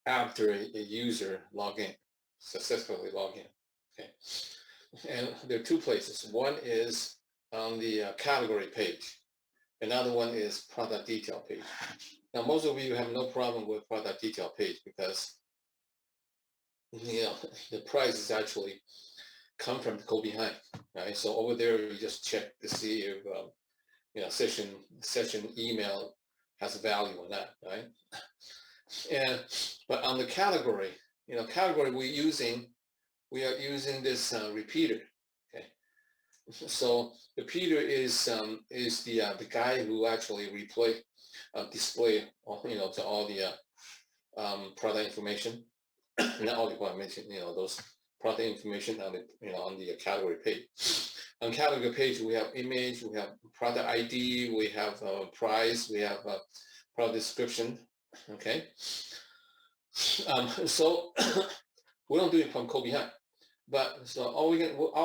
after a user successfully log in. Okay, and there are two places. One is on the category page. Another one is product detail page. Now, most of you have no problem with product detail page because the price is actually come from the code behind, right? So over there, you just check to see if session email has value or not, right? And but on the category, category we are using this repeater. Okay, so the repeater is the guy who actually display to all the product information, not all the product information, those product information on the category page. On category page, we have image, we have product ID, we have price, we have product description. Okay, so we don't do it from code behind, but so all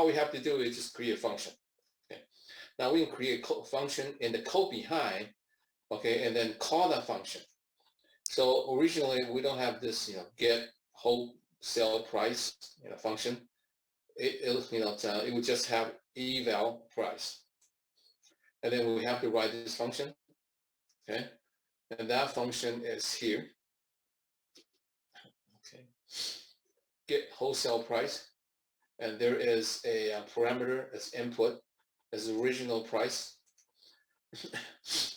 we have to do is just create a function. Okay, now we can create a function in the code behind. Okay, and then call that function. So originally we don't have this get wholesale price function. It would just have eval price, and then we have to write this function. Okay, and that function is here. Okay, get wholesale price, and there is a parameter as input as original price,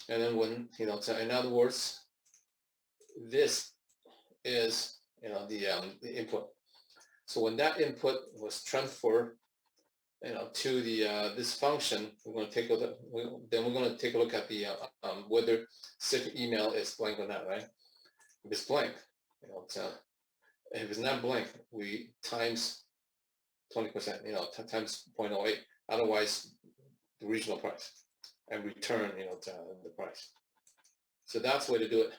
and then when in other words, this is the input. So when that input was transferred to the this function, we're going to take a look. Then we're going to take a look at the whether session email is blank or not, right? If it's blank, if it's not blank, we times 20%, times 0.08. Otherwise, the original price, and return the price. So that's the way to do it.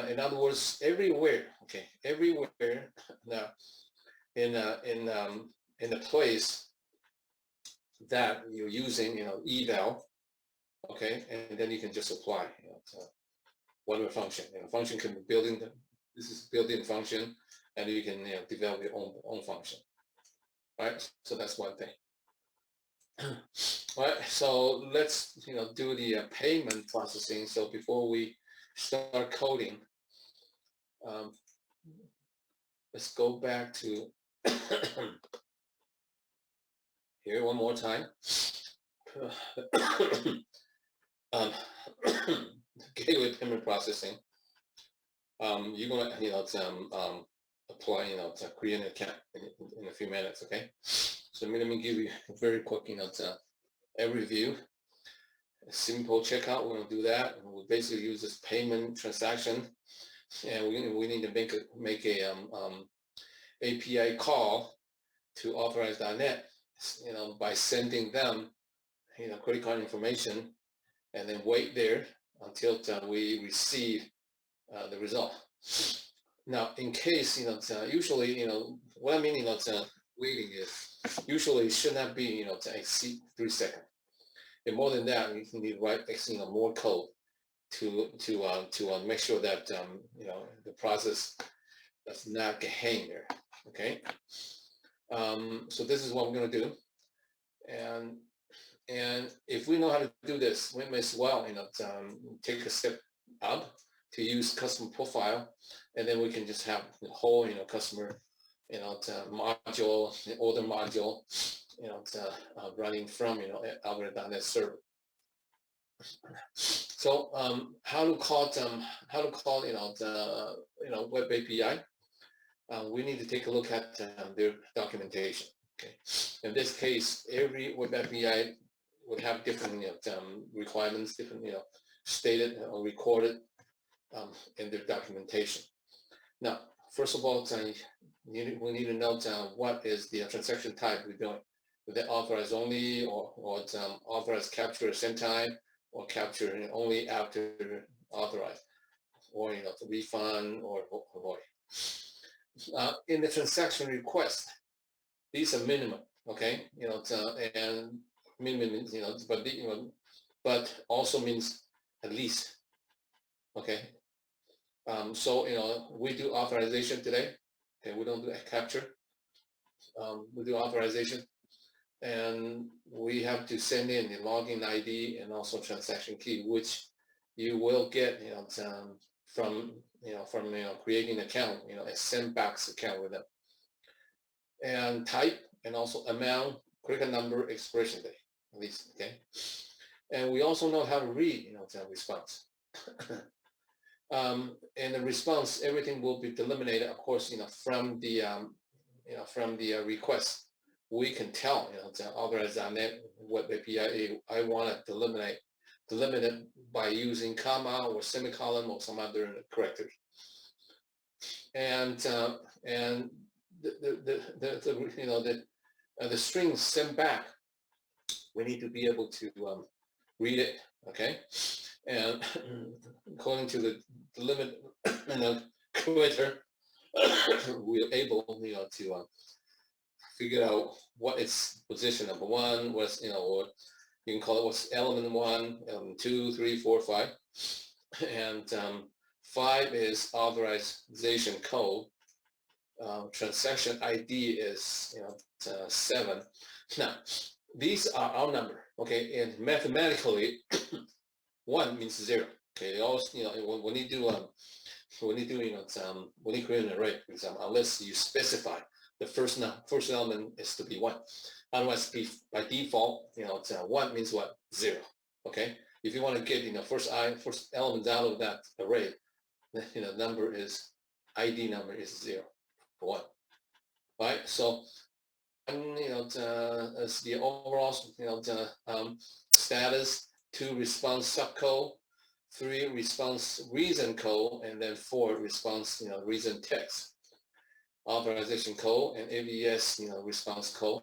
In other words, everywhere now in the place that you're using eval, okay, and then you can just apply whatever function. Function can be building. This is built-in function, and you can develop your own function, right? So that's one thing. All right, so let's do the payment processing. So before we start coding, let's go back to here one more time. Gateway payment processing. You're gonna apply to create an account in a few minutes. Okay, so let me give you a very quick a review. A simple checkout, we're going to do that. We basically use this payment transaction, and we need to make a API call to authorize.net, by sending them credit card information, and then wait there until we receive the result. Now, in case usually what I mean waiting is usually it should not be to exceed 3 seconds. And more than that, you need to write more code to make sure that the process does not get hang there. Okay, so this is what I'm going to do, and if we know how to do this, we may as well take a step up to use customer profile, and then we can just have the whole customer module, the order module, running from algorithm.net server. So how to call the web API? We need to take a look at their documentation. Okay, in this case, every web API would have different requirements, different stated or recorded in their documentation. Now, first of all, we need to know what is the transaction type we're doing. Is it authorized only, or it's authorized capture same time, or capture only after authorized, or refund or avoid. In the transaction request, these are minimum, okay, and minimum means but also means at least, okay. So we do authorization today. Okay, we don't do capture. We do authorization, and we have to send in the login ID and also transaction key, which you will get from creating an account, a sandbox account with them, and type and also amount, critical number, expiration date, at least. Okay, and we also know how to read the response. And the response, everything will be delimited, of course, from the request. We can tell, the authorized.net web API, I want to delimit it by using comma or semicolon or some other characters. And the string sent back, we need to be able to read it, okay? And according to the limit creator, we're able to figure out what its position number one was, or you can call it what's element one, element 2, 3, 4, 5, and 5 is authorization code. Transaction ID is 7. Now these are our number, okay, and mathematically 1 means 0. Okay, they always when you do when you create an array, for example, unless you specify the first element is to be 1. Otherwise, by default, 1 means what? 0. Okay. If you want to get first element out of that array, then number is ID number is 0 for 1. Right. So as the overall status, 2 response subcode, 3 response reason code, and then 4 response reason text, authorization code, and AVS response code.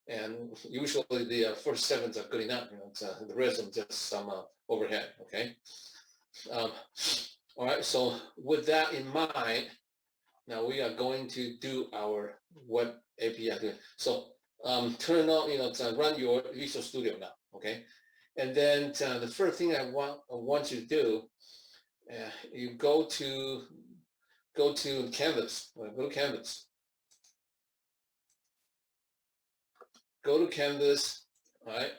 And usually the first 7s are good enough. The rest of them just some overhead. Okay. All right. So with that in mind, now we are going to do our web API. So turn on, run your Visual Studio now. Okay. And then the first thing I want you to do, you go to Canvas. Go to Canvas. Go to Canvas, all right,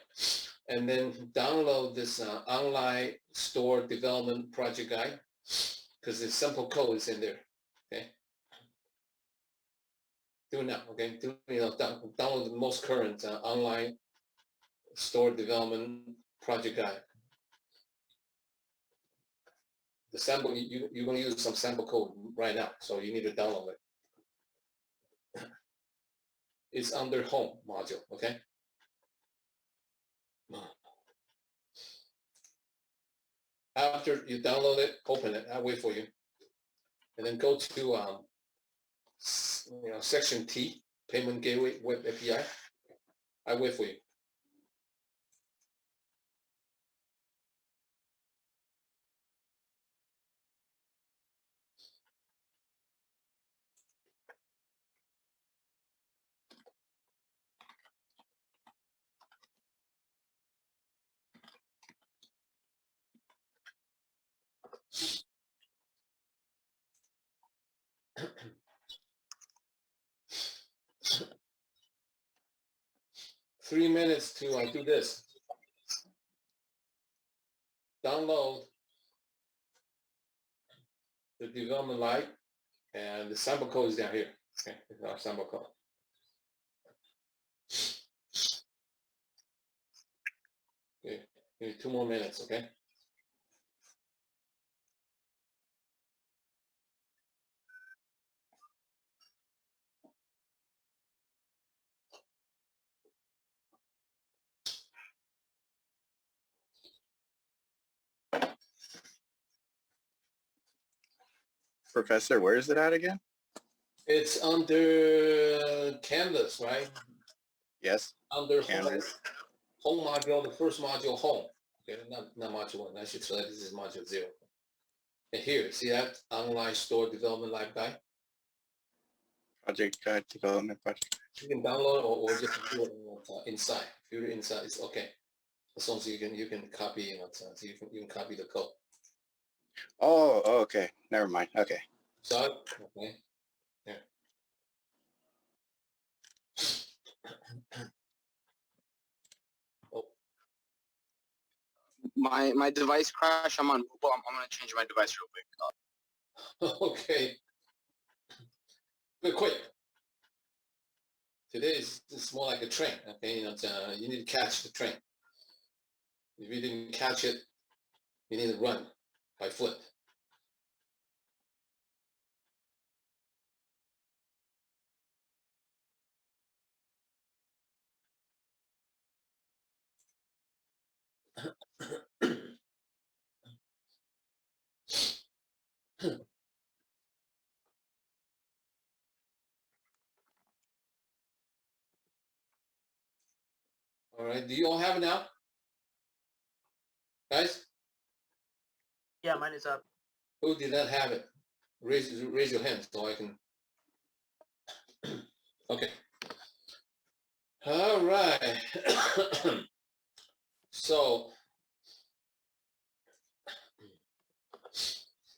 and then download this online store development project guide, because the sample code is in there. Okay. Do it now. Okay. Download the most current online store development project guide. The sample, you're going to use some sample code right now, so you need to download it. It's under Home module, okay? After you download it, open it. I'll wait for you, and then go to section T, Payment Gateway Web API. I'll wait for you. Three minutes to do this. Download the development light, and the sample code is down here. Okay, it's our sample code. Okay, maybe 2 more minutes, okay? Professor, where is it at again? It's under Canvas, right? Yes. Under Canvas. home module, the first module, home. Okay, not module 1. I should say this is module 0. And here, see that online store development live guide? Project guide, development project. You can download or just do it inside. If you're inside, it's okay. As long as you can copy, so you can copy the code. Oh, okay. Never mind. Okay. So, okay. Yeah. Oh, My device crashed. I'm on mobile. I'm gonna change my device real quick. okay. But quick. Today it's more like a train. Okay, you need to catch the train. If you didn't catch it, you need to run by foot. All right. Do you all have it now, guys? Yeah, mine is up. Who did not have it? Raise your hand so I can. Okay. All right. So,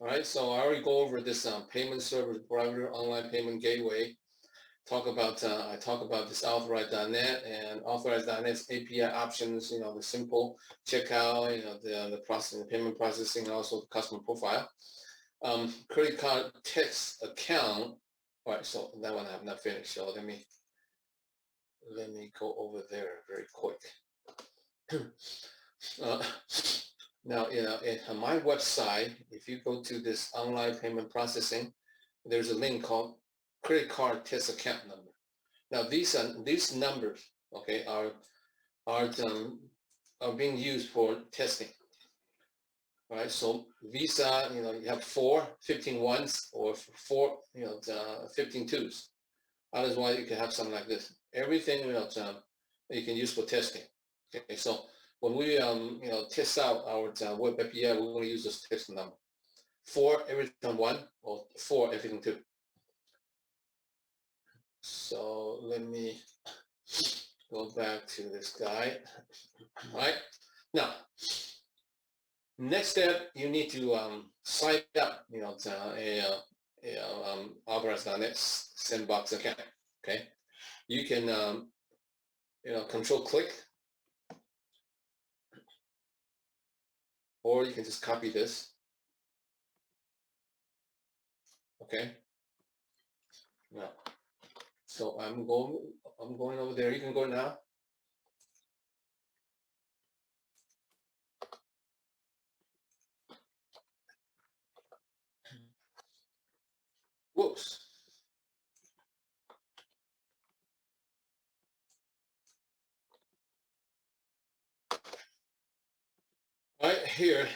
all right. So I already go over this payment service provider, online payment gateway. I talk about this authorize.net and authorize.net's API options. The simple checkout. The processing, the payment processing, and also the customer profile. Credit card text account. All right. So that one I have not finished. So let me go over there very quick. Now, on my website, if you go to this online payment processing, there's a link called credit card test account number. Now, these numbers, okay, are being used for testing. All right, so Visa, you have 15 ones or 15 twos. Otherwise, you can have something like this. Everything, you can use for testing. Okay, so when we, test out our web API, we're going to use this test number. 4 everything 1 or 4 everything 2. So let me go back to this guy. All right. Now, next step, you need to sign up, to Alvarez.net sandbox account. Okay. You can, control click, or you can just copy this. Okay. Now, so I'm going over there. You can go now. Whoops. Right here.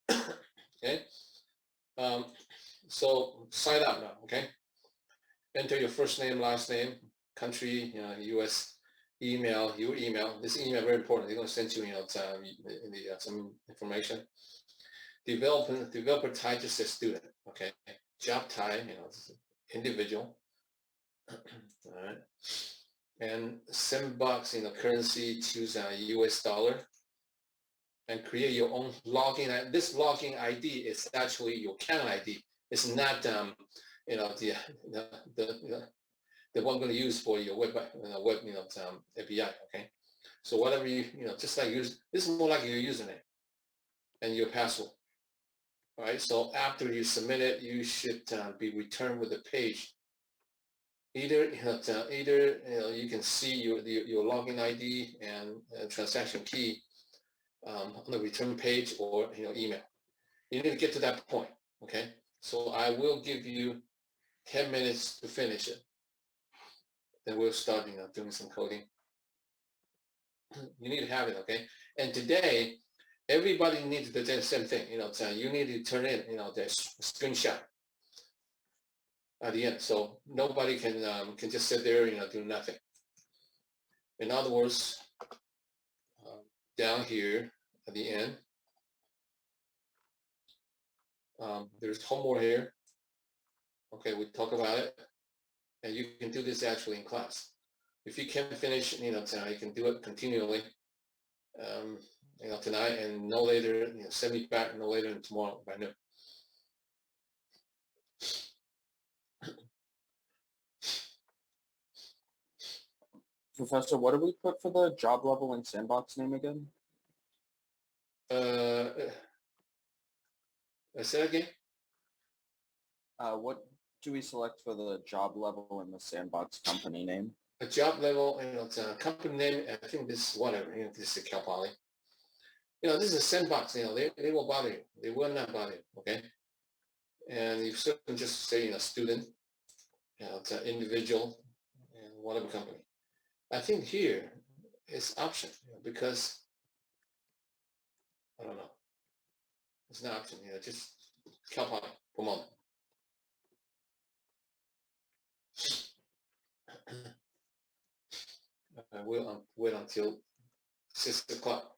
Okay. So sign up now. Okay. Enter your first name, last name, country, U.S. email, your email. This email is very important. They're going to send you, some information. Developer type just says student. Okay. Job type, individual. All right. And sandbox, currency, choose a US dollar and create your own login. This login ID is actually your account ID. It's not, the one going to use for your web API. Okay. So whatever just like use, this is more like your username and your password. All right. So after you submit it, you should be returned with a page. Either you can see your login ID and transaction key on the return page or email. You need to get to that point. Okay. So I will give you 10 minutes to finish it. Then we'll start doing some coding. You need to have it. Okay. And today, everybody needs to do the same thing. You need to turn in the screenshot at the end. So nobody can just sit there, do nothing. In other words, down here at the end, there's homework here. Okay, we talk about it, and you can do this actually in class. If you can't finish, you can do it continually, tonight and no later, send me back no later than tomorrow by noon. Professor, what do we put for the job level and sandbox name again? Say that again. What do we select for the job level and the sandbox company name? A job level, it's a company name. I think this is whatever. This is Cal Poly. This is a sandbox. They will bother you. They will not bother you. Okay. And you certainly just say, student. It's an individual and whatever company. I think here it's option because I don't know. It's an option. Just Cal Poly. Come on. I will wait until 6 o'clock.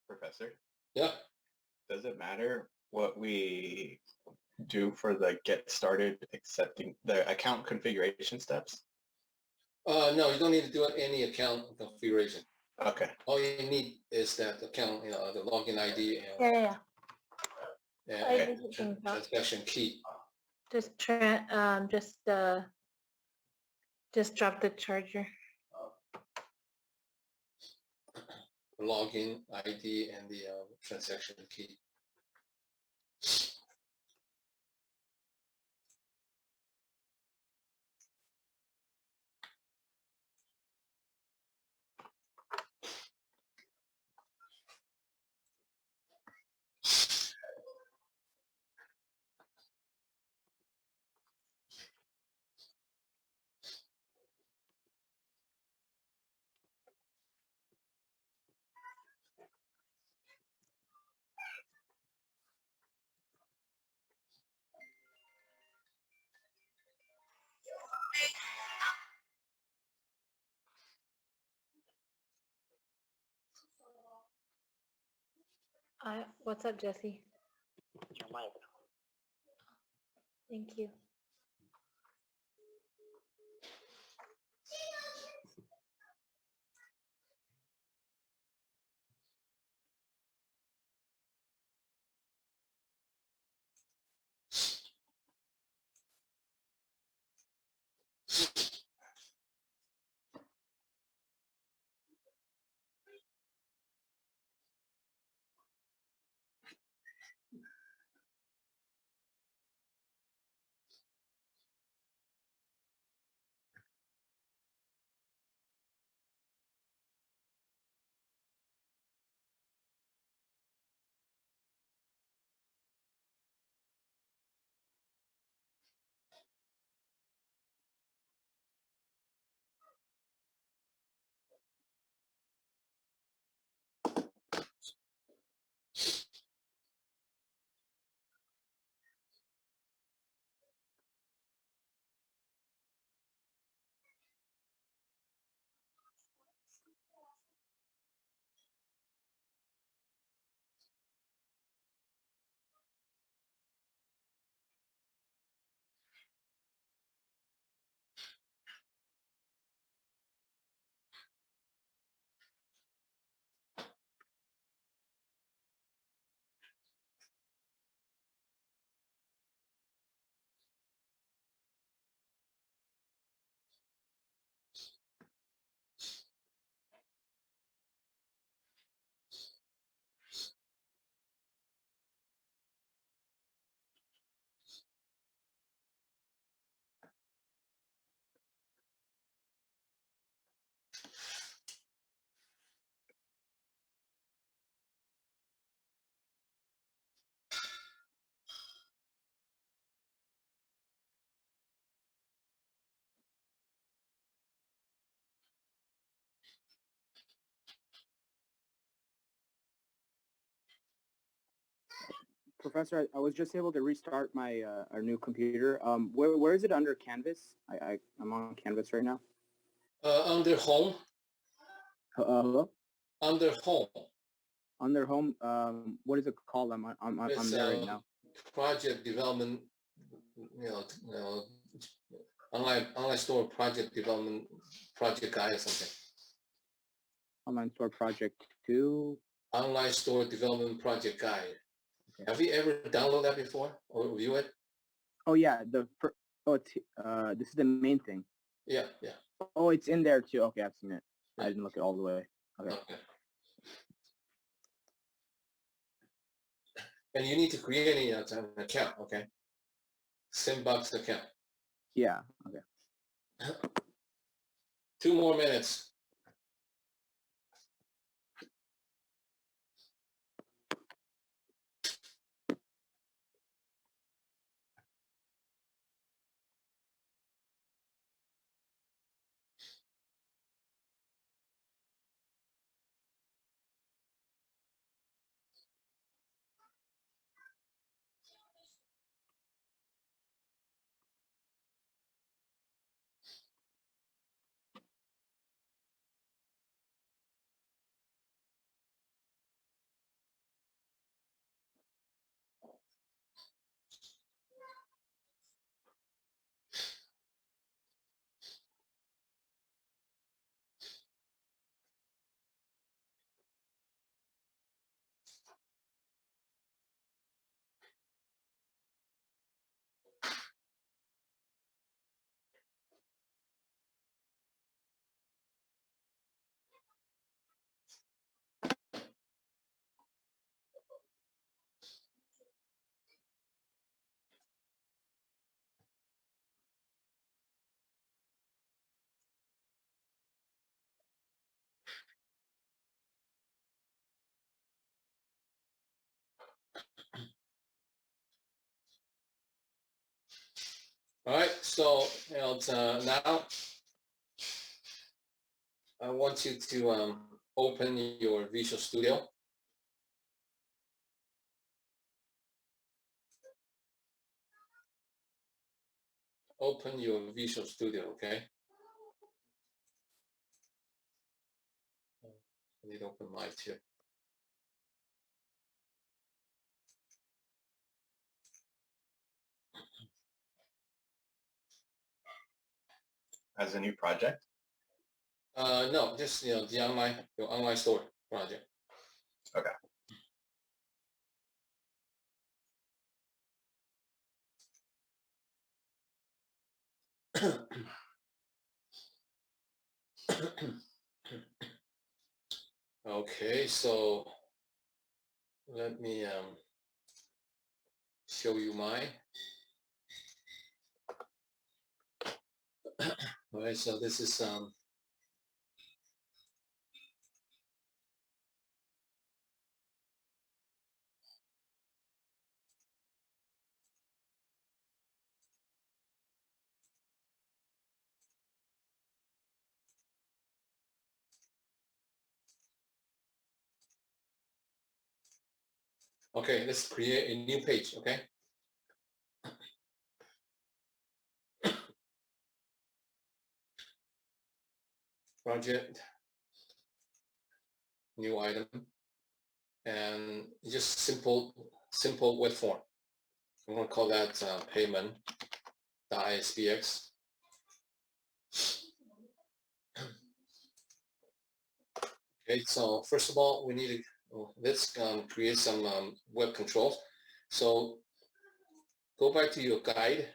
Professor, Yeah. does it matter what we do for the get started accepting the account configuration steps? No, you don't need to do any account configuration. Okay. All you need is that account, the login ID Yeah. and I didn't think so. transaction key. Just drop the charger. Login ID and the transaction key. What's up, Jesse? Your mic. Thank you. Professor, I was just able to restart my our new computer. Where is it under Canvas? I'm on Canvas right now. Under home, Hello. under home, Under home. What is it called? I'm it's there right now. project development, you know, online store project development project guide or something. Online store project 2. Online store development project guide. Okay. Have you ever downloaded that before or view it? Oh yeah, it's this is the main thing. Yeah, yeah. Oh, it's in there too. Okay, I've seen it. Yeah. I didn't look it all the way. Okay. Okay. And you need to create an account, okay? Sandbox account. Yeah. Okay. 2 more minutes. All right, so now I want you to open your Visual Studio. Open your Visual Studio, okay? I need to open mine too. As a new project. No, just your online store project. Okay. Okay, so let me show you mine. All right, so this is okay, let's create a new page, okay? Project, new item, and just simple web form. I'm gonna call that payment.ispx. Okay, so first of all, we need to let's create some web controls. So go back to your guide,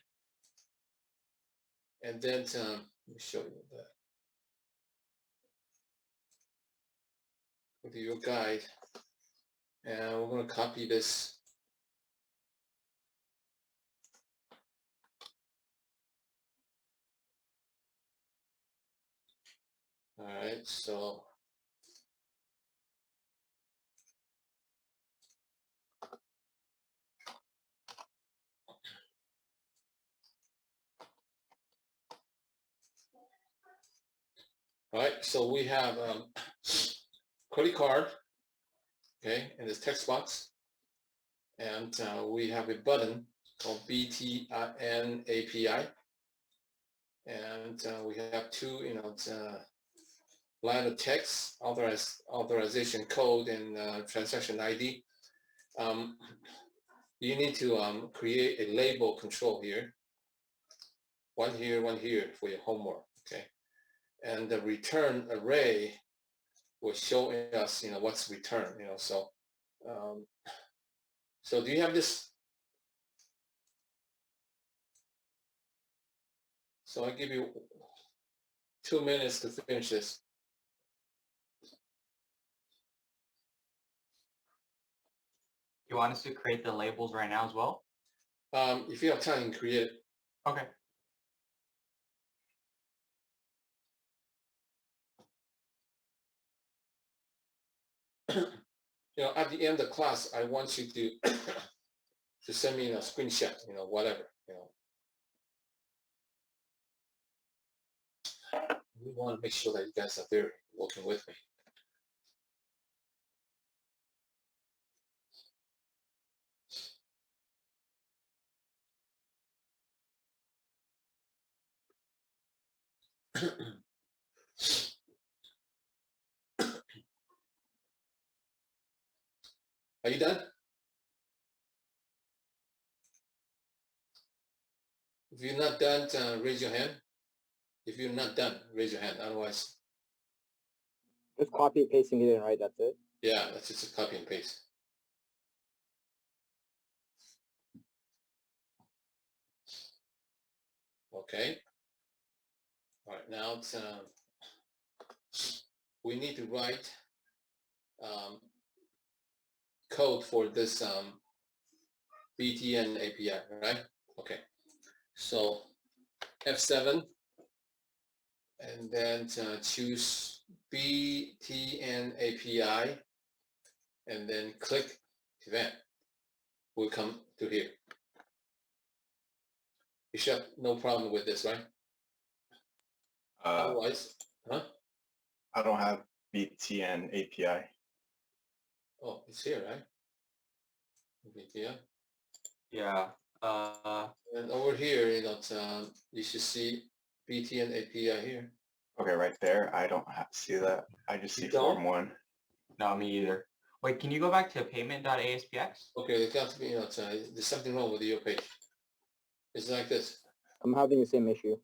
and then let me show you that. Go to your guide, and we're going to copy this. All right, so all right, so we have credit card, okay, in this text box, And we have a button called BTN API. And we have two, line of text, authorization code, and transaction ID. You need to create a label control here. One here for your homework, okay? And the return array will show us, what's returned, so. So do you have this? So I give you 2 minutes to finish this. You want us to create the labels right now as well? If you have time, you can create it. Okay. At the end of class, I want you to to send me a screenshot, whatever, We want to make sure that you guys are there working with me. Are you done? If you're not done, raise your hand. If you're not done, raise your hand. Otherwise, Just copy and pasting it in, right? That's it. yeah, that's just a copy and paste. Okay. All right, now it's, we need to write code for this BTN API, right? Okay. So F7, and then choose BTN API, and then click event. We'll come to here. You should have no problem with this, right? Otherwise, huh? I don't have BTN API. Oh, it's here, right? BTN. Yeah. And over here, you should see BTN API here. Okay, right there. I don't see that. I just see You don't? form 1. No, me either. Wait, can you go back to payment.aspx? Okay, it got to be, there's something wrong with your page. It's like this. I'm having the same issue.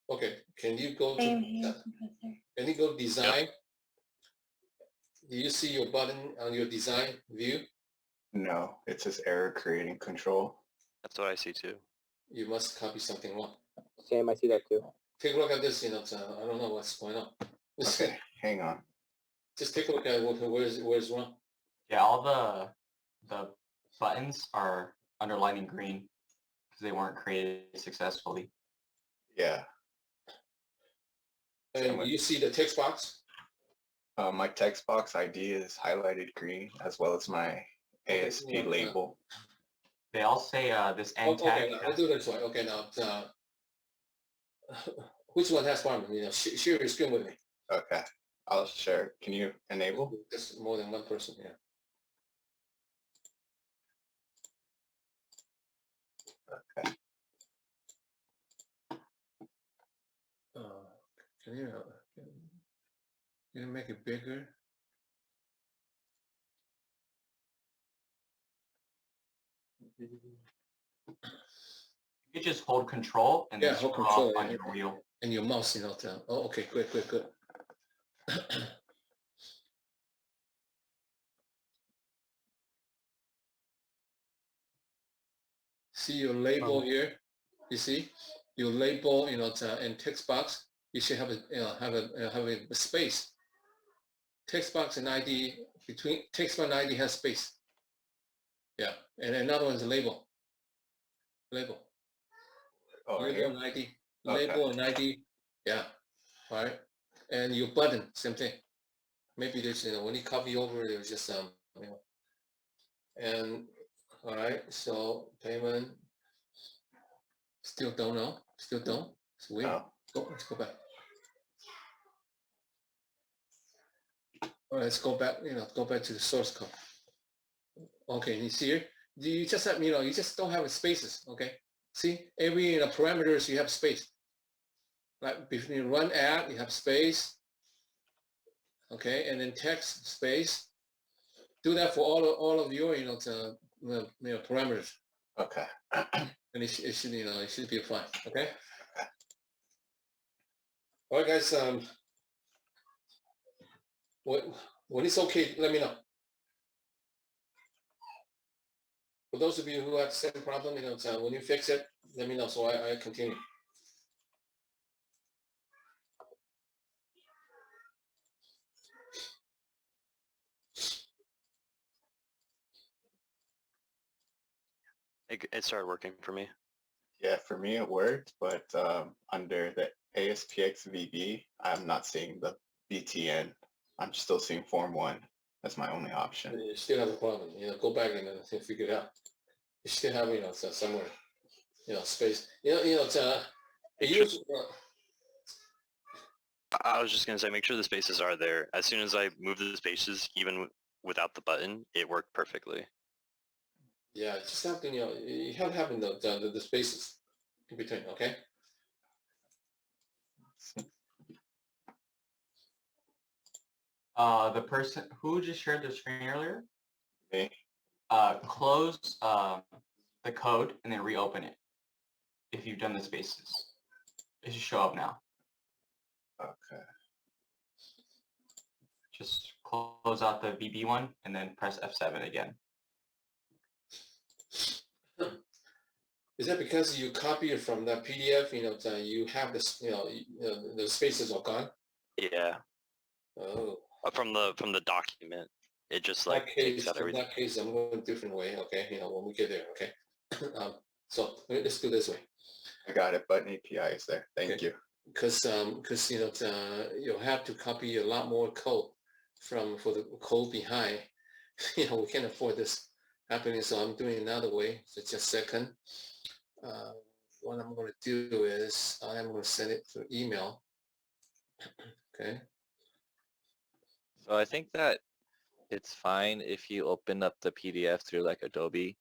Okay, can you go Same to, here, Professor. can you go to design? Do you see your button on your design view? No, it says error creating control. That's what I see too. You must copy something wrong. Same, I see that too. Take a look at this, I don't know what's going on. Okay, hang on. Just take a look at where's wrong. Yeah, all the buttons are underlined in green because they weren't created successfully. Yeah. And you see the text box? My text box ID is highlighted green, as well as my Okay, ASP yeah, label. They all say this end tag. Okay, I'll do this one. Okay, now, which one has problem? Share your screen with me. Okay, I'll share. Can you enable? There's more than one person, yeah. Okay. Can you make it bigger? You could just hold control and then Yeah, hold scroll control, up on yeah. your wheel. And your mouse, oh, okay, good. See your label here. You see your label, in text box. You should have a space. Text box and ID between text box and ID has space. Yeah, and another one is a label. Label. Oh, right Label here. and ID. Okay. Label and ID. Yeah. All right. And your button, same thing. Maybe there's, when you copy over, there's just and all right. So payment. Still don't know. Still don't. It's weird. Oh. Let's go back. All right, let's go back, go back to the source code. Okay, you see here, you just have, you just don't have spaces, okay? See, every parameters you have space. Like between run add, you have space, okay, and then text space. Do that for all of your, parameters, Okay. and it should, it should be fine, okay? All right, guys, when it's okay, let me know. For those of you who have the same problem, when you fix it, let me know so I continue. It started working for me. Yeah, for me it worked, but under the ASPX VB, I'm not seeing the BTN. I'm still seeing Form 1. That's my only option. You still have a problem, go back and then figure it out. You still have, somewhere, space. It usually, I was just gonna say, make sure the spaces are there. As soon as I move the spaces, even without the button, it worked perfectly. yeah, you just have to, you have to have the spaces in between, okay? The person who just shared the screen earlier, Me? close the code and then reopen it. If you've done the spaces, it should show up now. Okay. Just close out the VB one and then press F7 again. Is that because you copy it from that PDF, you have this, the spaces are gone? Yeah, Oh. from the document, it just In like that takes case, out everything. I'm going a different way, okay, when we get there, okay? So let's do this way. I got it. Button API is there. Thank you. Because you'll have to copy a lot more code for the code behind. We can't afford this happening, so I'm doing another way. So just a second. What I'm going to do is I'm going to send it through email. Okay. So I think that it's fine if you open up the PDF through like Adobe,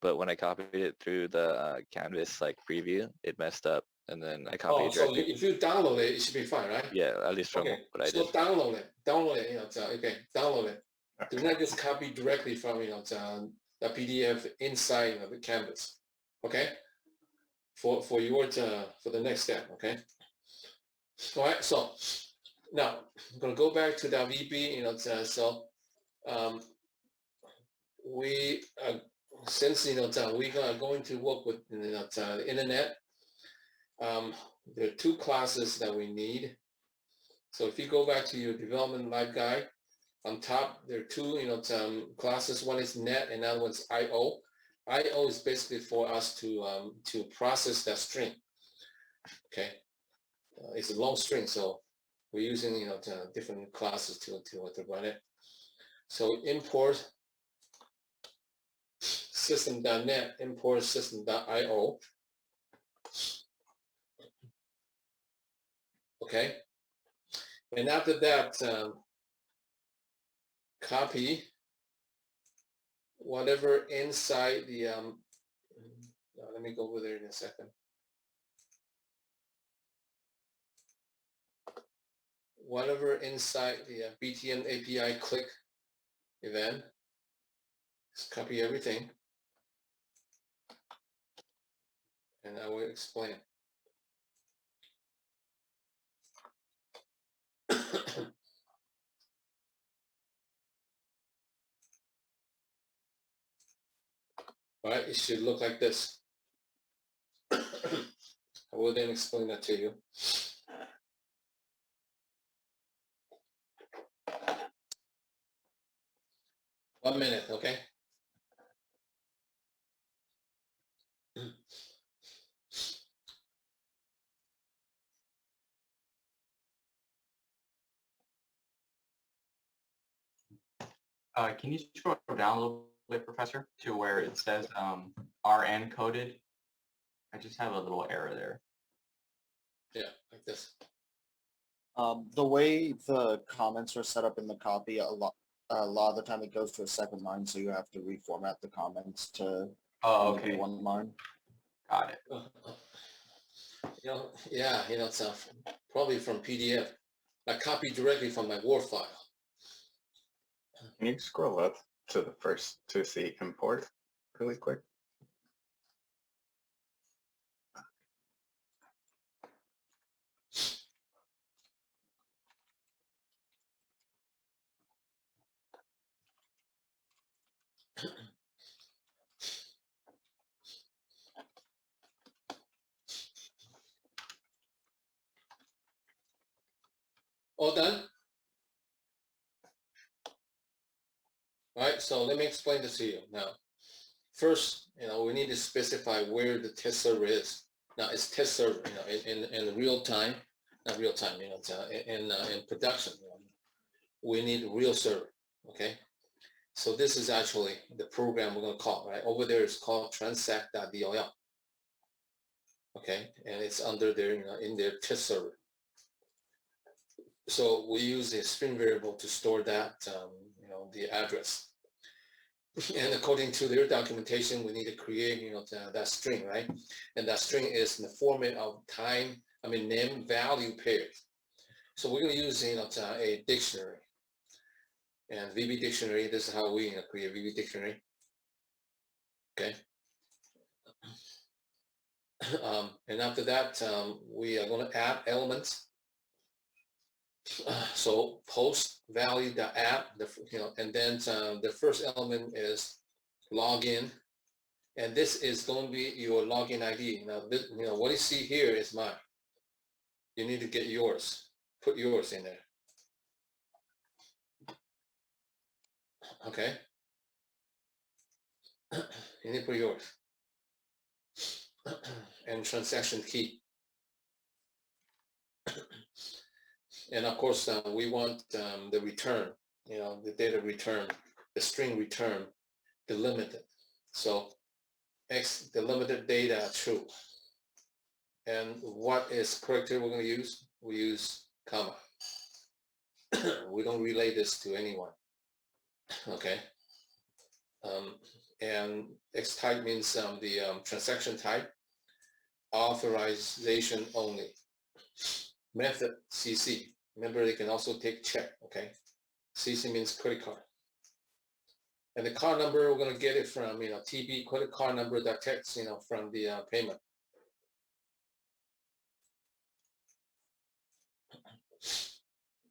but when I copied it through the Canvas like preview, it messed up, and then I copied Oh, it so directly. if you download it, it should be fine, right? Yeah, at least from Okay. what I So did. download it. Okay, download it. Do not just copy directly from the PDF inside the Canvas. Okay. For your for the next step. Okay. All right. So now I'm gonna go back to the VB. So we since we are going to work with the internet. There are two classes that we need. So if you go back to your development live guide, on top there are two classes. One is net and another one's IO. IO is basically for us to process that string. Okay, it's a long string, so we're using different classes to run it. So import system.net, import system.io. Okay, and after that, copy whatever inside the let me go over there in a second. Whatever inside the BTN API click event, just copy everything, and I will explain. All right, it should look like this. I will then explain that to you. One minute, okay? Can you scroll down a little bit, Professor, to where it says RN coded? I just have a little error there. Yeah, like this. The way the comments are set up in the copy, a lot of the time it goes to a second line, so you have to reformat the comments to Oh, only be okay. one line. Got it. Yeah, it's probably from PDF. I copied directly from my Word file. Can you scroll up to the first to see import really quick? All done? All right, so let me explain this to you now. First, we need to specify where the test server is. Now it's test server, in real time, not real time, it's in production. We need real server, okay? So this is actually the program we're gonna call, right? Over there it's called transact.dll, okay? And it's under there, in their test server. So we use a string variable to store that, the address. And according to their documentation, we need to create, that string, right? And that string is in the format of name value pairs. So we're going to use, a dictionary. And VB dictionary, this is how we create VB dictionary. Okay. And after that, we are going to add elements. So post value add, and then the first element is login, and this is going to be your login ID. Now, this, what you see here is mine. You need to get yours. Put yours in there. Okay. You need to put yours. And transaction key. And of course, we want the return, the data return, the string return, delimited. So X delimited data true. And what is character we're going to use? We use comma. We don't relay this to anyone. Okay. And X type means the transaction type, authorization only. Method CC. Remember, they can also take check. Okay. CC means credit card. And the card number, we're going to get it from, TB credit card number that text, from the payment.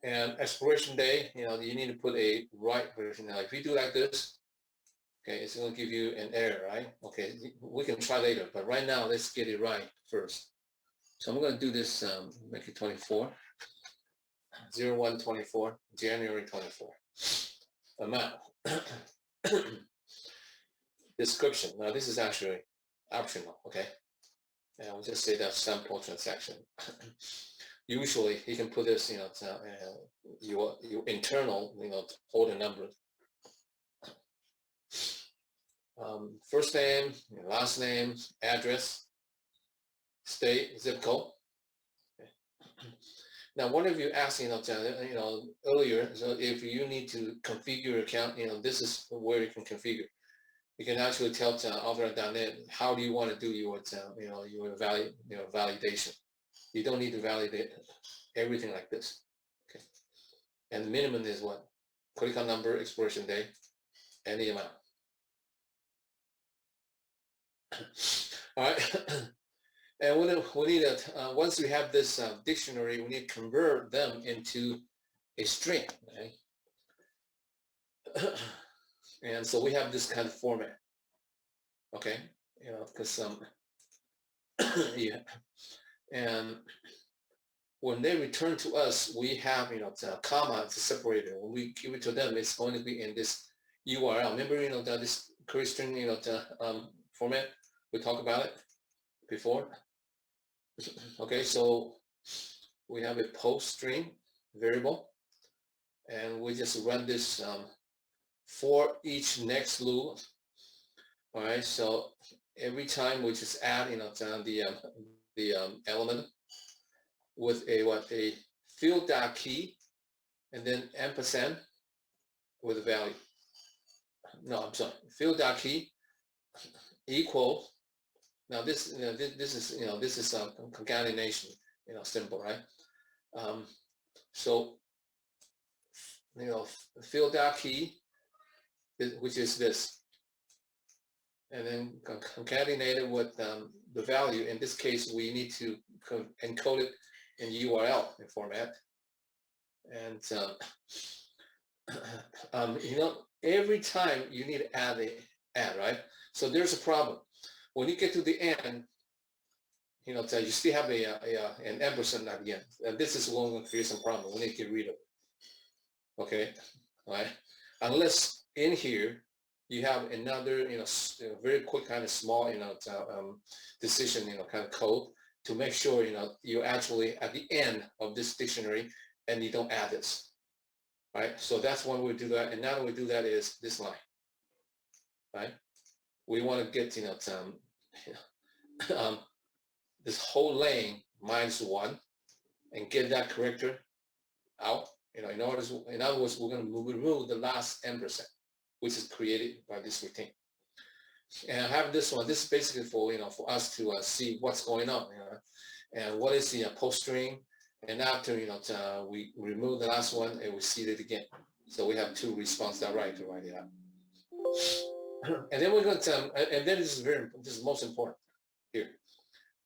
And expiration day, you need to put a right version. Now, if you do like this, okay, it's going to give you an error, right? Okay, we can try later, but right now, let's get it right first. So I'm going to do this, make it 24, 01/24, January 24. Amount. Description. Now, this is actually optional, okay? And I'll just say that sample transaction. Usually, you can put this, your internal, order number. First name, last name, address, state, zip code. Okay. Now, one of you asked, earlier, so if you need to configure your account, this is where you can configure. You can actually tell Alvarez.net how do you want to do your, your validation. You don't need to validate everything like this. Okay. And the minimum is what? Credit card number, expiration date, and the amount. All right. And we need to, once we have this dictionary, we need to convert them into a string, right? And so we have this kind of format, okay? Because yeah. And when they return to us, we have, a comma to separate it. When we give it to them, it's going to be in this URL. Remember, that this query string, format, we talked about it before. Okay, so we have a post string variable, and we just run this for each next loop. All right, so every time we just add, the element with a field dot key, and then ampersand with a value. No, I'm sorry. Field dot key equal. Now this, this is, this is a concatenation, symbol, right? So, field dot key, which is this, and then concatenate it with the value. In this case, we need to encode it in URL format. And every time you need to add right? So there's a problem. When you get to the end, you still have an ampersand at the end, and this is going to create some problem. We need to get rid of it. Okay, all right. Unless in here you have another, very quick kind of small, decision, kind of code to make sure, you're actually at the end of this dictionary and you don't add this, right? So that's when we do that. And now we do that is this line, right? We want to get, this whole lane -1 and get that character out. In other words, we're going to remove the last ampersand, which is created by this routine. And I have this one. This is basically for for us to see what's going on, and what is the post string. And after we remove the last one, and we see it again. So we have two response that right to write it out. And then we're going to, and then this is most important here.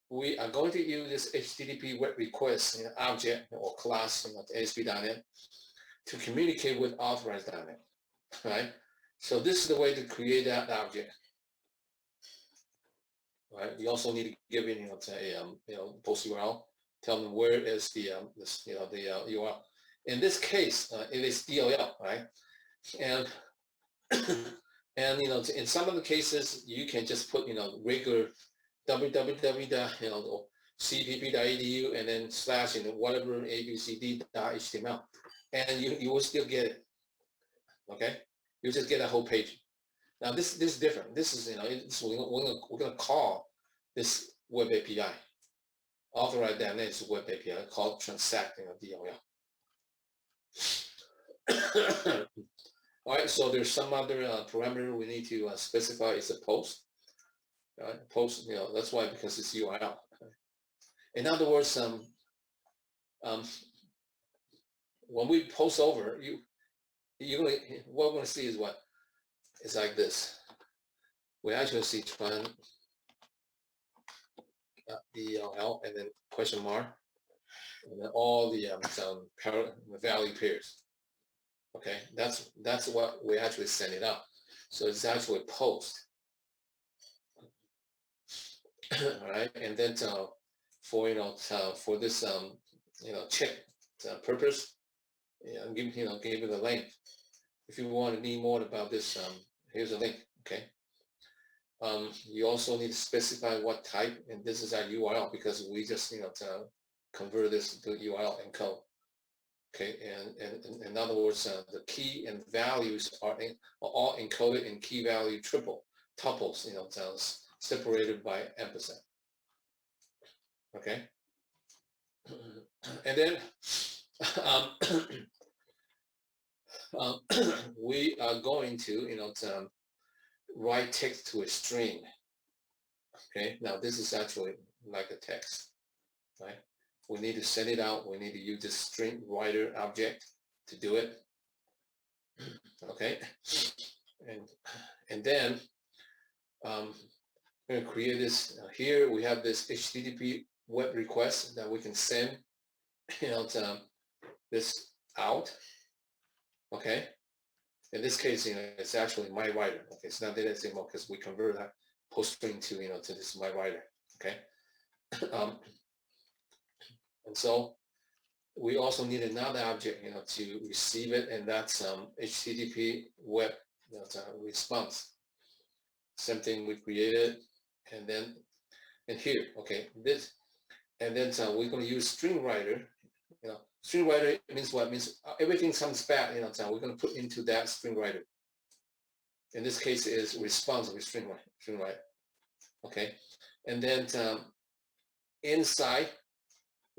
We are going to use this HTTP web request object or class, ASP.NET, to communicate with authorized.NET, right? So this is the way to create that object, right? You also need to give it, post URL, tell them where is the URL. In this case, it is DLL, right? And and in some of the cases, you can just put regular www.cpp.edu and then slash whatever abcd.html, and you will still get it. Okay, you just get a whole page. Now this is different. This is we're gonna call this web API. Authorized.NET is web API called transact DLL. All right, so there's some other parameter we need to specify. It's a post. Post, that's why, because it's URL. In other words, when we post over, what we're gonna see is what? It's like this. We actually see tran DLL and then question mark, and then all the value pairs. Okay, that's what we actually send it out. So it's actually a post. All right, and then for this check purpose, give it a link. If you want to need more about this, here's a link. Okay. You also need to specify what type, and this is our URL because we just convert this to URL and code. Okay, and in other words, the key and values are all encoded in key value tuples, separated by ampersand. Okay, and then we are going to write text to a string. Okay, now this is actually like a text, right? We need to send it out. We need to use this string writer object to do it. Okay, and then I'm going to create this. Here we have this HTTP web request that we can send this out. Okay, in this case, it's actually my writer. Okay, it's not data signal because we convert that post string to to this my writer. Okay, and so we also need another object to receive it, and that's HTTP web response. Same thing we created, and then here, okay, this, and then we're going to use string writer. String writer means what? Means everything comes back. We're going to put into that string writer. In this case, is response with string writer. Okay, and then inside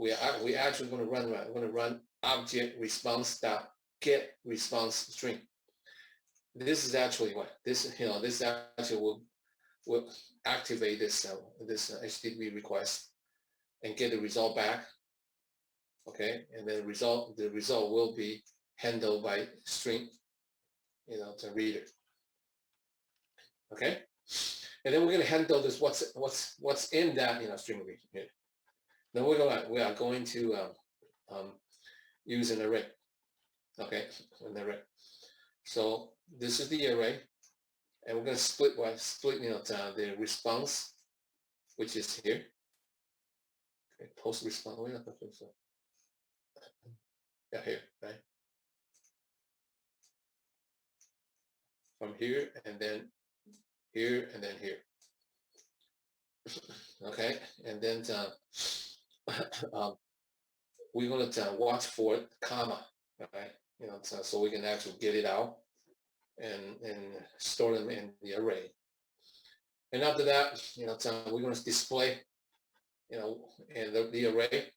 we actually going to run object response dot get response string. This is actually what this actually will activate this HTTP request and get the result back. Okay, and then the result will be handled by string, the reader. Okay, and then we're going to handle this what's in that string reader. Then we are going to use an array. Okay, an array. So this is the array, and we're going to split the response, which is here. Okay, post response. Yeah, here, right? From here and then here and then here. Okay, and then we're going to watch for comma, right? So we can actually get it out and store them in the array. And after that, we're going to display, in the array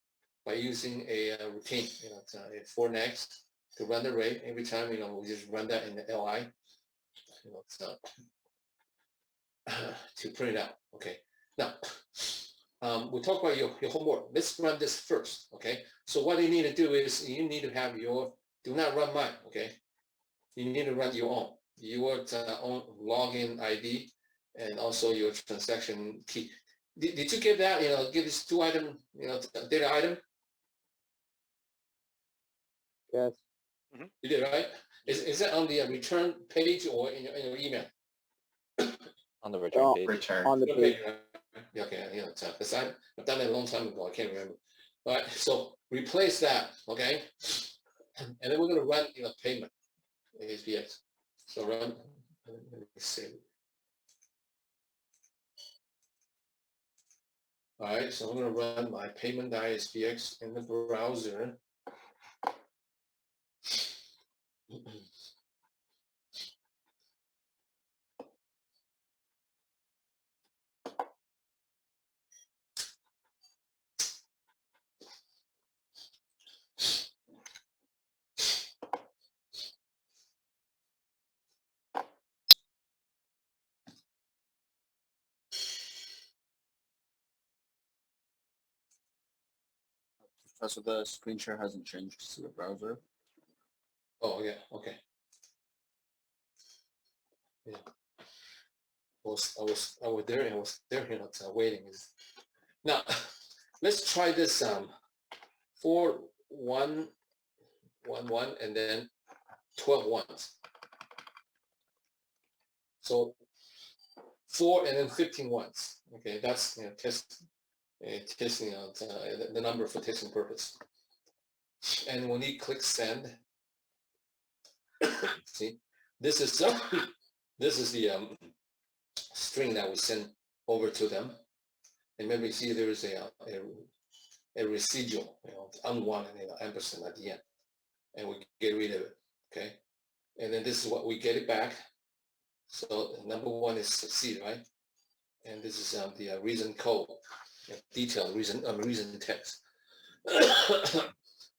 by using a routine, a for next to run the array. Every time, we just run that in the li, to print it out. Okay. Now, we'll talk about your homework. Let's run this first. Okay. So what you need to do is you need to have do not run mine. Okay. You need to run your own own login ID and also your transaction key. Did you get that? Give this 2 item, data item. Yes. You did, right? Is that on the return page or in your email? On the return page. Return. On the page. Okay, because I've done it a long time ago. I can't remember. All right, so replace that, okay? And then we're going to run payment ASPX. So run. Let me see. All right, so I'm going to run my payment ISPX in the browser. So the screen share hasn't changed to the browser. Oh yeah, okay. Yeah. I was there and I was there, waiting. Now let's try this 4 1 1 1 and then 12 ones. So 4 and then 15 ones. Okay, that's testing the number for testing purpose. And when you click send, see, this is the string that we send over to them. And maybe see there is a residual, unwanted, ampersand at the end, and we get rid of it. Okay, and then this is what we get it back. So number 1 is succeed, right? And this is the reason code, detailed reason text.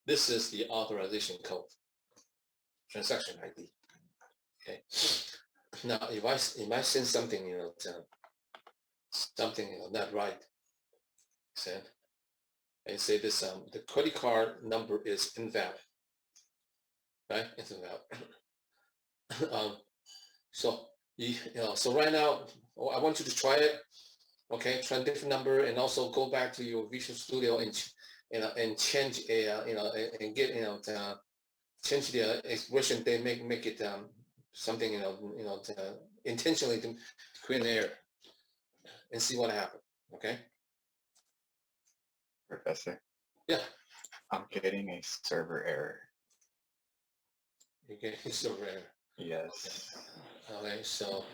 This is the authorization code, transaction ID. Okay. Now, if I send something, something not right, send, and say this, the credit card number is invalid, right? It's invalid. So so right now, I want you to try it. Okay, try a different number, and also go back to your Visual Studio and change and get change the expression. They make it something intentionally to create an error, and see what happens. Okay. Professor. Yeah. I'm getting a server error. You get a server error. Yes. Okay, so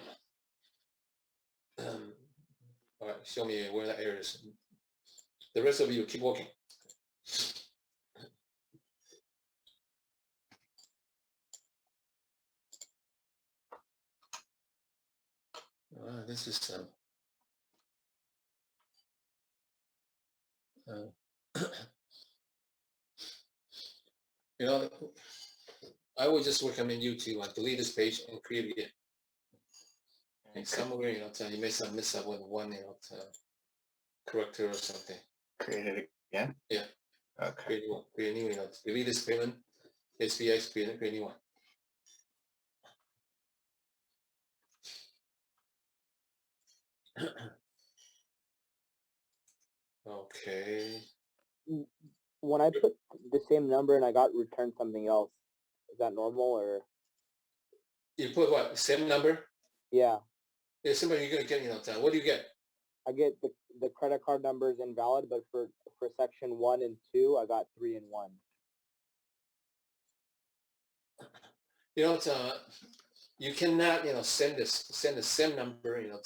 all right, show me where that error is. The rest of you keep working. This is You know, I would just recommend you to delete this page and create it again. And somewhere, you know, you may some miss up with one, you know, corrector or something. Create it again? Yeah. Okay. Create new one. Create a new, you know, delete this payment, SPX, create a new one. Okay. When I put the same number and I got returned something else, is that normal or? You put what? Same number? Yeah, Yeah, somebody you're gonna get, you know, what do you get? I get the credit card number is invalid, but for section 1 and 2, I got 3 and 1. You know, you cannot, you know, send the same number, you know,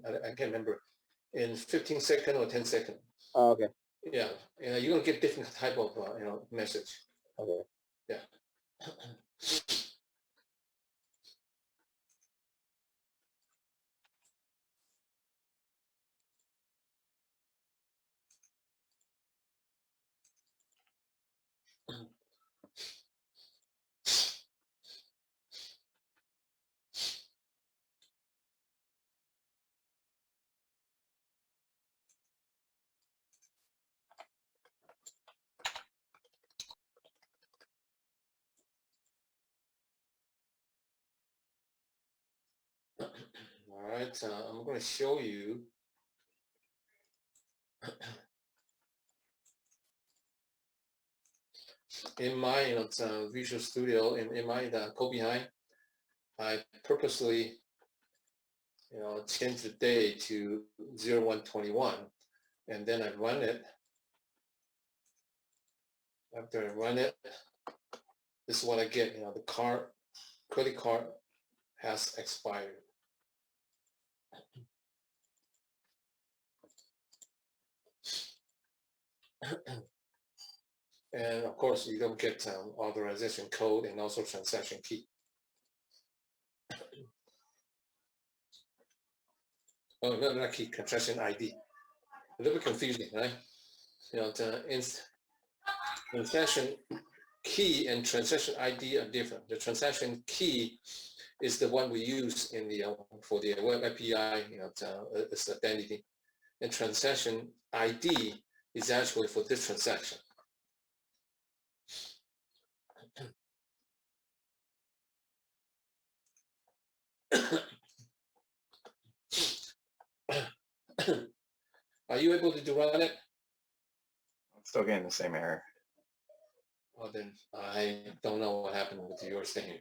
I can't remember, in 15 second or 10 second. Oh, okay. Yeah, you know, you're gonna get different type of, you know, message. Okay. Yeah. All right, I'm going to show you. In my, you know, Visual Studio, in my code behind, I purposely, you know, change the day to 0121, and then I run it. After I run it, this is what I get. You know, the credit card has expired. And of course, you don't get authorization code and also transaction key. Oh, no, not key, transaction ID. A little bit confusing, right? You know, transaction key and transaction ID are different. The transaction key is the one we use in the for the web API, you know, it's identity. And transaction ID is actually for this transaction. Are you able to run it? I'm still getting the same error. Well, then I don't know what happened with your thing.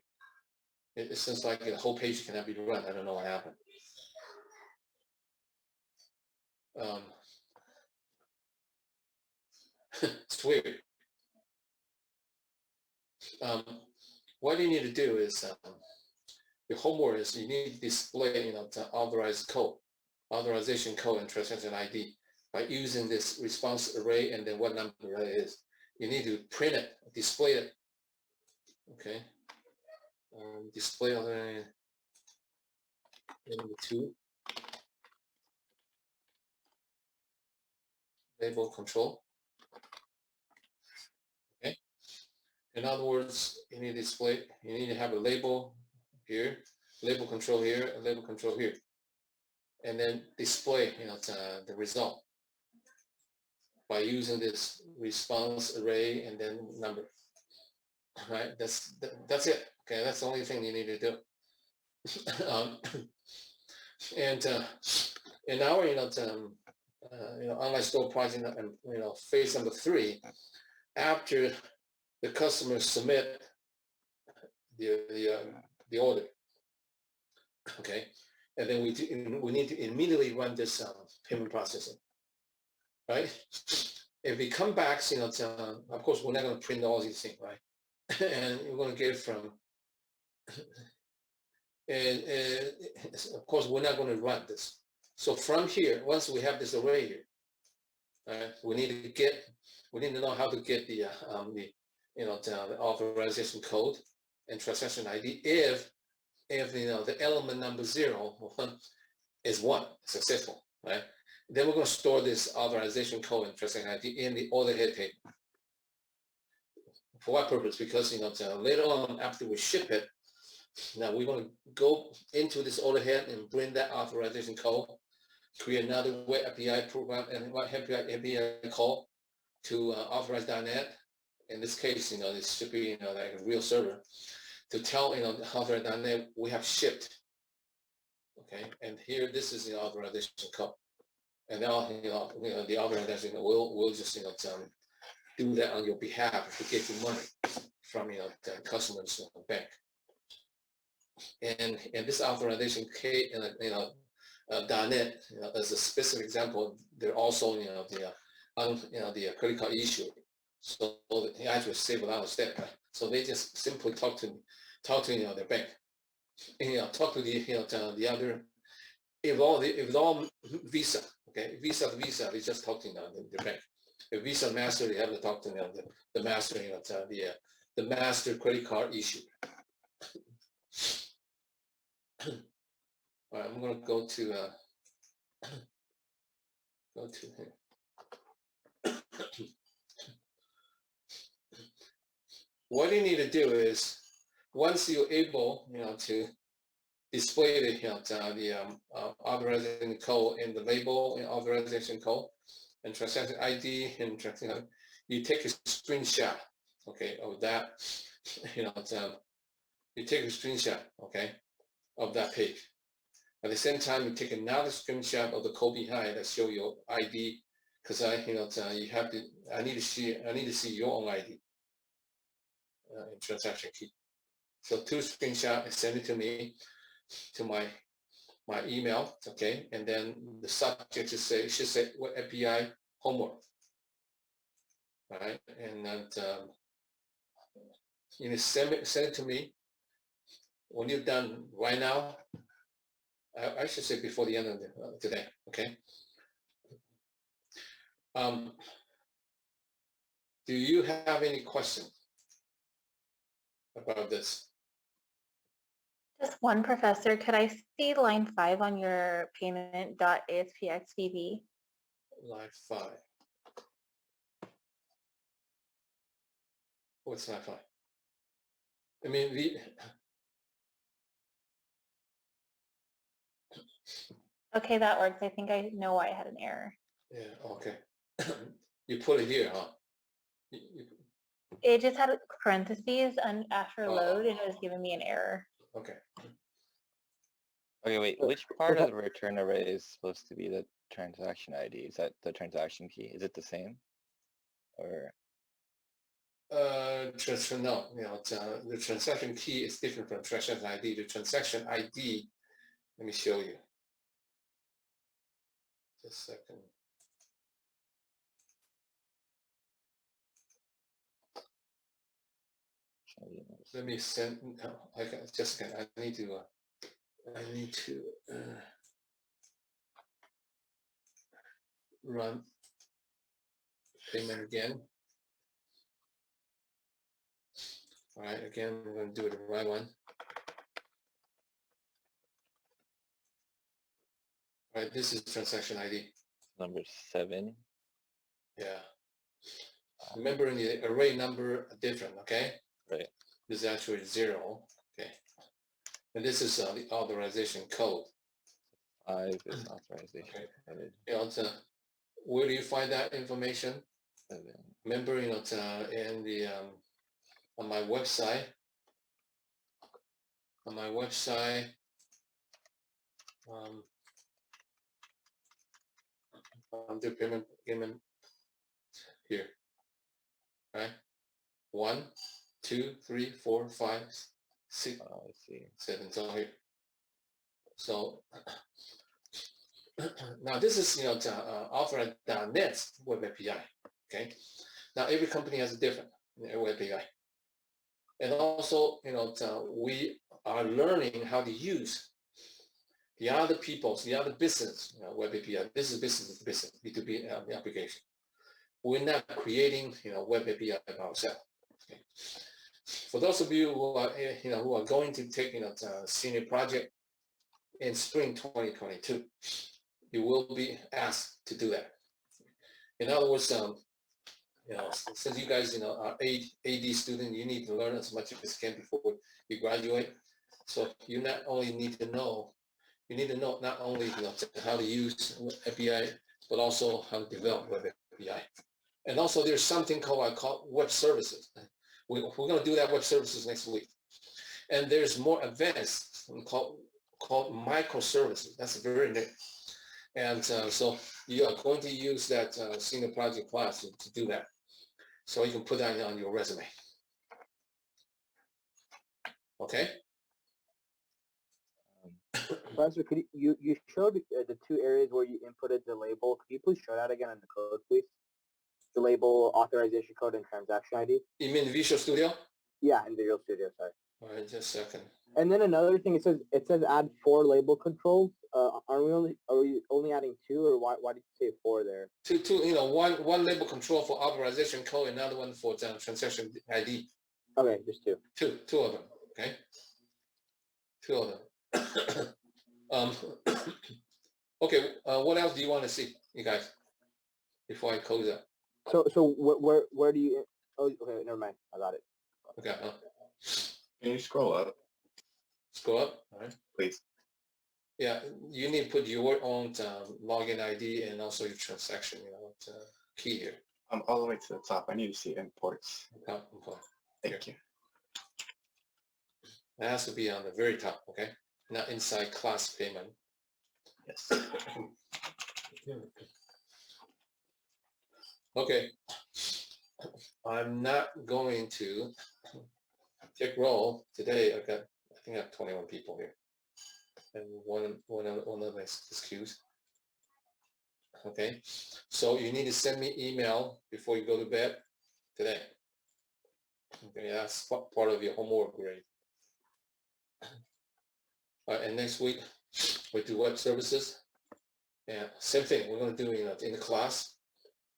It seems like the whole page cannot be run. I don't know what happened. It's weird. What you need to do is your homework is you need to display, you know, the authorization code and transaction ID by using this response array and then what number that is. You need to print it, display it. Okay. Display array number 2. Label control. Okay. In other words, you need to display, you need to have a label here, label control here, and label control here. And then display, you know, the result by using this response array and then number. Right? That's it. Okay, that's the only thing you need to do. And in our, you know, online store pricing, you know, phase number 3, after the customer submit the order, okay, and then we need to immediately run this payment processing, right? If we come back, you know, of course we're not going to print all these things, right? And we're going to get from, and of course we're not going to run this. So from here, once we have this array here, we need to know how to get the you know, the authorization code and transaction ID if you know the element number 0 is 1 successful, right? Then we're going to store this authorization code and transaction ID in the order head table. For what purpose? Because later on after we ship it, now we're going to go into this overhead and bring that authorization code, create another web API program and what API call to authorize.net. In this case, this should be like a real server to tell authorize.net we have shipped. Okay, and here this is the authorization code, and now the authorization will just do that on your behalf to get you money from the customer's bank. And this authorization K .net as a specific example, they're also the credit card issue, so they actually save a lot of steps. Right? So they just simply talk to their bank, and talk to the other. If all Visa, okay, Visa to Visa, they just talk to the bank. If Visa Master, they have to talk to the master, the master credit card issue. All right, I'm gonna go to here. What you need to do is, once you're able, to display the authorization code in the label and authorization code and transaction ID and transaction, you take a screenshot, okay, of that, you take a screenshot, okay, of that page. At the same time, you take another screenshot of the code behind that show your ID, because you have to. I need to see your own ID in transaction key. So 2 screenshots and send it to me, to my email, okay, and then the subject should say what API homework, all right, and then send it to me when you're done right now. I should say before the end of today, okay. Do you have any questions about this? Just one, Professor. Could I see line 5 on your payment.aspxvb? Line 5. What's line 5? I mean, Okay, that works. I think I know why I had an error. yeah, okay. You put it here, huh? It just had parentheses and after Oh. load, and it was giving me an error. Okay. Okay, wait, which part of the return array is supposed to be the transaction ID? Is that the transaction key? Is it the same? Or No, the transaction key is different from transaction ID. The transaction ID, let me show you. Just a second. Let me send. No, Jessica, I need to run payment again. All right, again, we're going to do it the right one. All right, this is transaction ID. number 7? Yeah. Remember, in the array number are different, okay? Right. This is actually 0, okay? And this is the authorization code. 5 is authorization code. Where do you find that information? 7. Remember, in the on my website. Under payment here, right? 1, 2, 3, 4, 5, 6, Oh, I see. 7. So here. So now this is authorize.net web API. Okay. Now every company has a different web API, and also we are learning how to use the other business web API. This is business to business B2B application. We're not creating web API by ourselves. Okay. For those of you who are going to take senior project in spring 2022, you will be asked to do that. In other words, since you guys, are AD student, you need to learn as much as you can before you graduate. So you not only need to know, you need to know not only, how to use API, but also how to develop web API. And also there's something I call web services. We're going to do that web services next week. And there's more advanced called microservices. That's very new. And so you are going to use that senior project class to do that. So you can put that on your resume. Okay? Professor, could you showed the two areas where you inputted the label. Could you please show that again in the code, please? The label, authorization code, and transaction ID. You mean Visual Studio? Yeah, in Visual Studio. Sorry. All right, just a second. And then another thing, it says add 4 label controls. Are we only adding 2, or why did you say 4 there? Two, one label control for authorization code, another one for transaction ID. Okay, just 2. Two of them. Okay. 2 of them. Okay. What else do you want to see, you guys, before I close up? So where do you? Oh, okay, never mind. I got it. Okay. Can you scroll up, Scroll up. All right. please? Yeah, you need to put your own login ID and also your transaction, key here. I'm all the way to the top. I need to see imports. Okay. Thank you. It has to be on the very top, okay? Not inside class payment. Yes. Okay. I'm not going to take roll today. I think I have 21 people here. And one of my excuse. Okay. So you need to send me email before you go to bed today. Okay, that's part of your homework grade. And next week we do web services. Yeah, same thing. We're going to do in the class.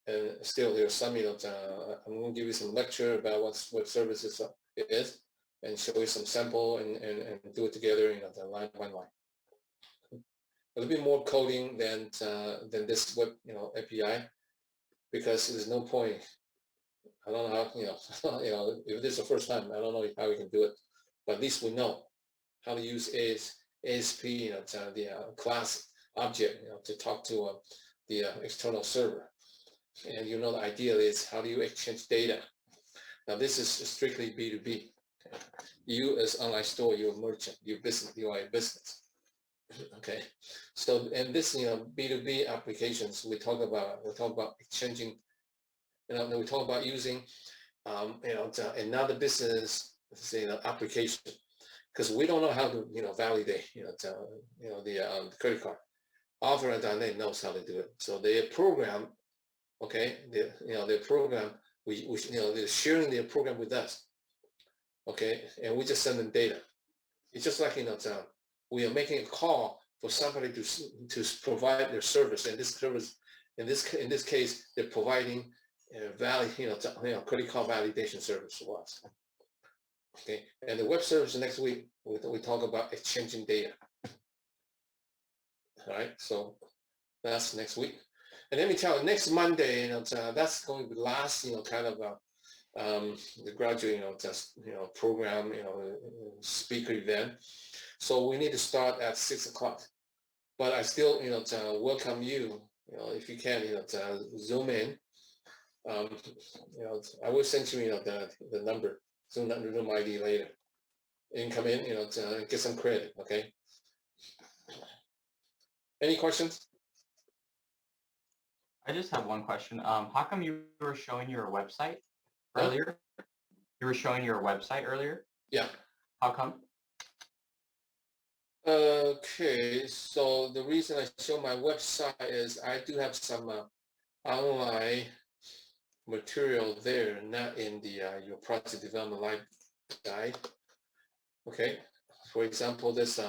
And still there's some, I'm going to give you some lecture about what web services is, and show you some sample and do it together, the line by line. A little bit more coding than this web, API, because there's no point. I don't know how, if this is the first time, I don't know how we can do it, but at least we know how to use ASP, the class object, to talk to the external server. And the idea is, how do you exchange data? Now this is strictly B2B. You as online store, you're a merchant, you're business, you are a business. Okay. So, and this, B2B applications, we talk about exchanging, we talk about using, another business, application, because we don't know how to, validate, the credit card. Author.net knows how to do it. So they program, okay, their program, they're sharing their program with us, okay, and we just send them data. It's just like, we are making a call for somebody to provide their service, and this service, in this case, they're providing credit card validation service to us. Okay, and the web service next week, we talk about exchanging data. All right, so that's next week. And let me tell you, next Monday, that's going to be the last, kind of the graduate, program, speaker event. So we need to start at 6 o'clock. But I still, welcome you, if you can, Zoom in. I will send you, the number, Zoom ID later. You can come in, to get some credit, okay? Any questions? I just have one question. How come you were showing your website earlier? You were showing your website earlier? Yeah. How come? Okay, so the reason I show my website is I do have some online material there, not in the your project development live guide. Okay, for example, this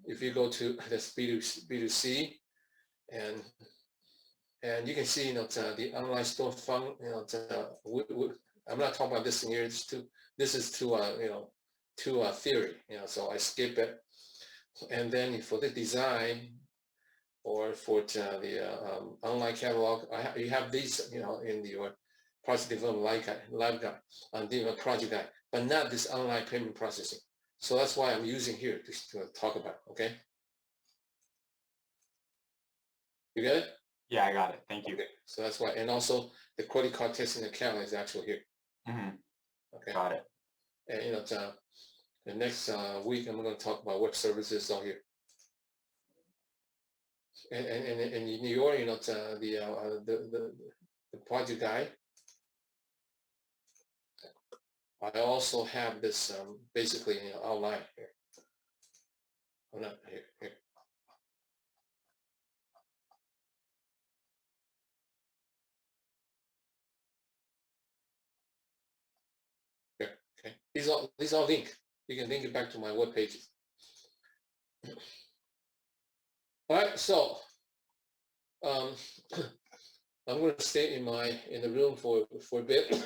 if you go to this B2C, and you can see, the online store fund, I'm not talking about this in here. This is to theory, so I skip it. And then for the design, or for the online catalog, you have these, in your project development live guide, project guide, but not this online payment processing. So that's why I'm using here to talk about, okay? You get it? Yeah, I got it. Thank you. Okay, so that's why, and also the credit card testing account is actually here, hmm okay? Got it. And you know, the next week I'm going to talk about web services all here. And in New York, you know, the project guide. I also have this basically outline here. Oh, not here. Here, okay. These are linked. You can link it back to my web pages. All right, so I'm going to stay in the room for a bit.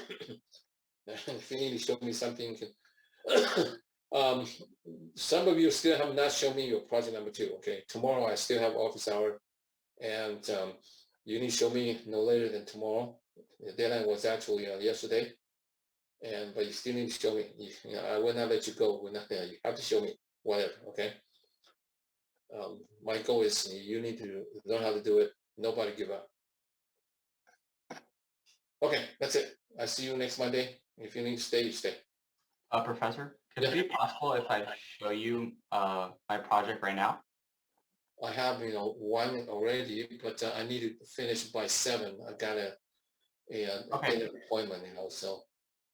If you need to show me something, some of you still have not shown me your project number 2. Okay, tomorrow I still have office hour, and you need to show me no later than tomorrow. The deadline was actually yesterday, but you still need to show me. I will not let you go. You have to show me whatever. Okay. My goal is you need to learn how to do it. Nobody give up. Okay, that's it. I see you next Monday. If you need to stay, you stay. Professor, could Yeah. it be possible if I show you my project right now? I have, one already, but I need to finish by 7. I got a Okay. dinner appointment, so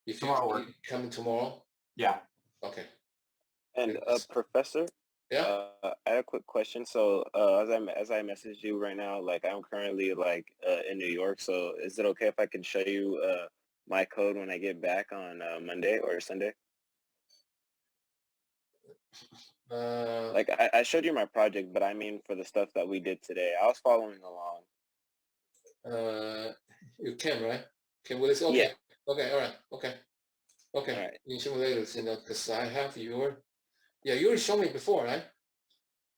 if Tomorrow you work. come tomorrow, Yeah. okay. And Yes. Professor, Yeah. I had a quick question. So as I messaged you right now, like I'm currently in New York. So is it okay if I can show you my code when I get back on Monday or Sunday? Like I showed you my project, but I mean for the stuff that we did today, I was following along. You can, right? Okay, well, it's okay. Yeah. Okay, all right, okay. Okay, All right. you show me later, because I have you already showed me before, right?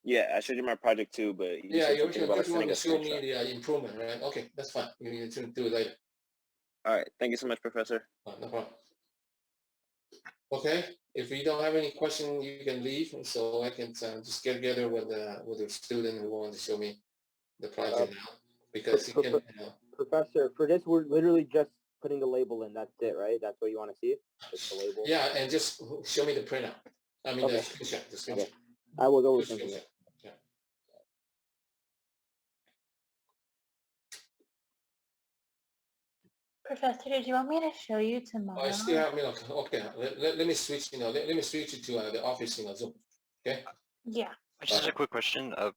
Yeah, I showed you my project too, but you Yeah, said you something about want sending to a show me screenshot. the improvement, right? Okay, that's fine. You need to do it later. All right. Thank you so much, Professor. No problem. Okay, if you don't have any question, you can leave, so I can just get together with the student who wants to show me the project now, because you can, Professor, for this, we're literally just putting the label in. That's it, right? That's what you want to see? Just the label? yeah, and just show me the printout. I mean, Okay. the screenshot. Okay. I was Just overthinking screenshot. it. Yeah. Professor, did you want me to show you tomorrow? I still have, okay, let me switch, let me switch it to the office, Zoom, okay? Yeah. Just a quick question.